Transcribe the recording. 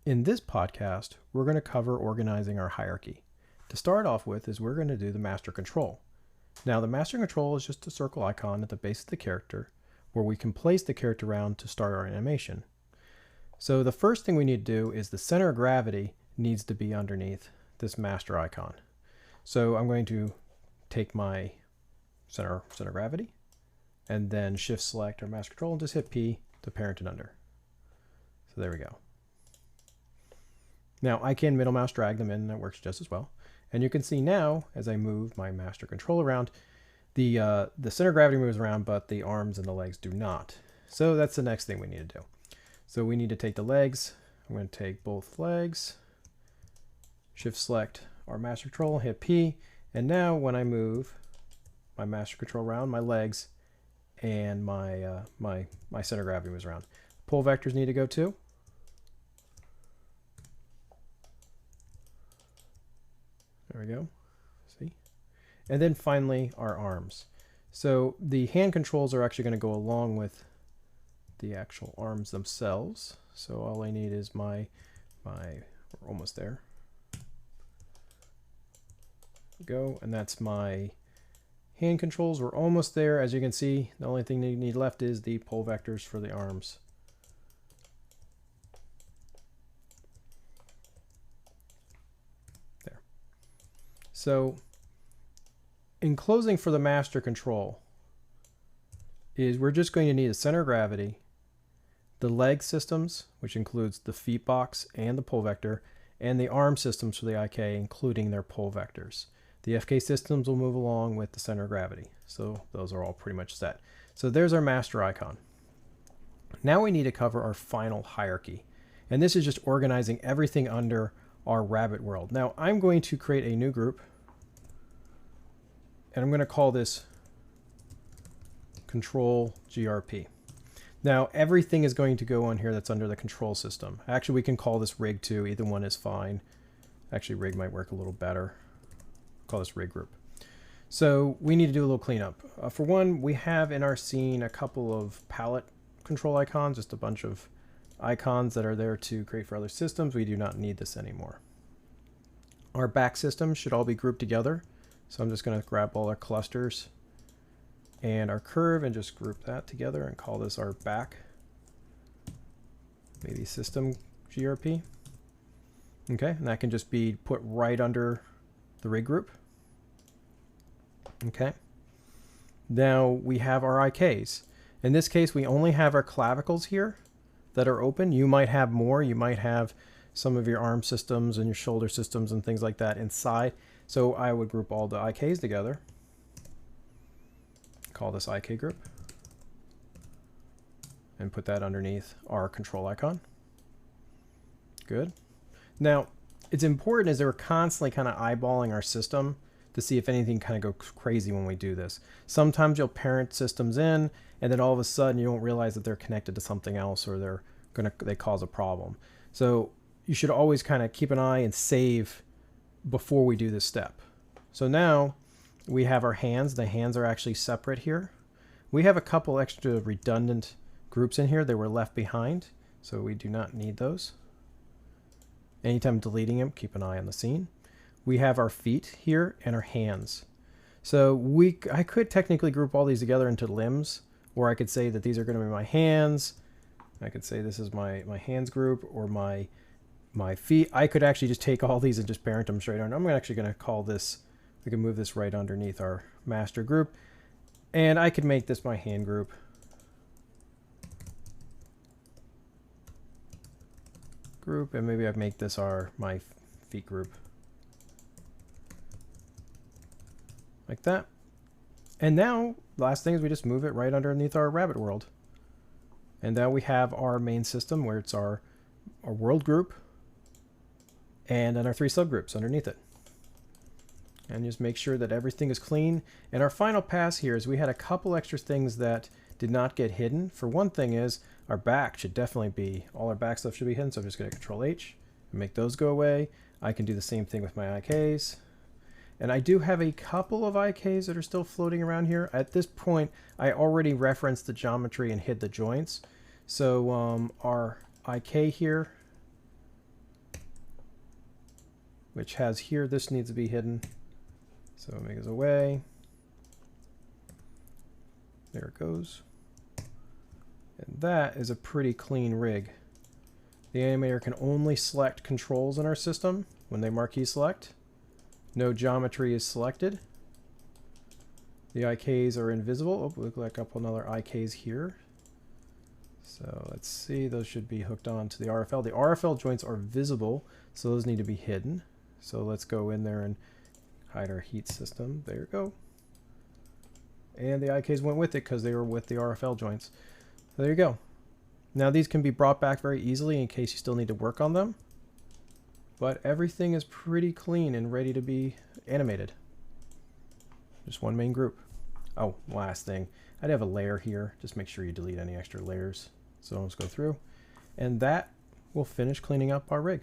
In this podcast, we're going to cover organizing our hierarchy. To start off with is we're going to do the master control. Now the master control is just a circle icon at the base of the character where we can place the character around to start our animation. So the first thing we need to do is the center of gravity needs to be underneath this master icon. So I'm going to take my center of gravity and then shift select our master control and just hit P to parent it under. So there we go. Now I can middle mouse drag them in and that works just as well. And you can see now as I move my master control around, the center of gravity moves around, but the arms and the legs do not. So that's the next thing we need to do. So we need to take the legs. I'm going to take both legs, shift select our master control, hit P, and now when I move my master control around, my legs and my my center of gravity moves around. Pull vectors need to go too. There we go. See? And then finally our arms. So the hand controls are actually going to go along with the actual arms themselves. So all I need is we're almost there. Go, and that's my hand controls. We're almost there. As you can see, the only thing you need left is the pull vectors for the arms. There. So in closing for the master control is we're just going to need a center of gravity, the leg systems, which includes the feet box and the pull vector, and the arm systems for the IK, including their pull vectors. The FK systems will move along with the center of gravity. So those are all pretty much set. So there's our master icon. Now we need to cover our final hierarchy. And this is just organizing everything under our rabbit world. Now I'm going to create a new group. And I'm going to call this control GRP. Now everything is going to go on here that's under the control system. Actually, we can call this rig too. Either one is fine. Actually, rig might work a little better. Call this rig group. So we need to do a little cleanup. For one, we have in our scene a couple of palette control icons, just a bunch of icons that are there to create for other systems. We do not need this anymore. Our back systems should all be grouped together. So I'm just going to grab all our clusters and our curve and just group that together and call this our back, maybe system GRP. Okay, and that can just be put right under the rig group. Okay. Now we have our IKs. In this case, we only have our clavicles here that are open. You might have more. You might have some of your arm systems and your shoulder systems and things like that inside. So I would group all the IKs together. Call this IK group. And put that underneath our control icon. Good. Now, it's important as we're constantly kind of eyeballing our system to see if anything kind of goes crazy when we do this. Sometimes you'll parent systems in, and then all of a sudden you don't realize that they're connected to something else, or they cause a problem. So you should always kind of keep an eye and save before we do this step. So now we have our hands. The hands are actually separate here. We have a couple extra redundant groups in here that were left behind, so we do not need those. Anytime deleting them, keep an eye on the scene. We have our feet here and our hands. So I could technically group all these together into limbs, or I could say that these are going to be my hands. I could say this is my hands group, or my feet. I could actually just take all these and just parent them straight on. I'm actually going to call this, we can move this right underneath our master group. And I could make this my hand group. And maybe I'd make this my feet group. Like that. And now, last thing is we just move it right underneath our rabbit world. And now we have our main system where it's our world group and then our 3 subgroups underneath it. And just make sure that everything is clean. And our final pass here is we had a couple extra things that did not get hidden. For one thing is our back should definitely be, all our back stuff should be hidden. So I'm just going to Control H and make those go away. I can do the same thing with my IKs. And I do have a couple of IKs that are still floating around here. At this point, I already referenced the geometry and hid the joints. So our IK here which has here, this needs to be hidden. So it makes away. There it goes. And that is a pretty clean rig. The animator can only select controls in our system when they marquee select. No geometry is selected. The IKs are invisible. Oh, look like a couple another IKs here. So let's see, those should be hooked on to the RFL. The RFL joints are visible, so those need to be hidden. So let's go in there and hide our heat system. There you go. And the IKs went with it because they were with the RFL joints. So there you go. Now these can be brought back very easily in case you still need to work on them. But everything is pretty clean and ready to be animated. Just one main group. Oh, last thing. I'd have a layer here. Just make sure you delete any extra layers. So let's go through. And that will finish cleaning up our rig.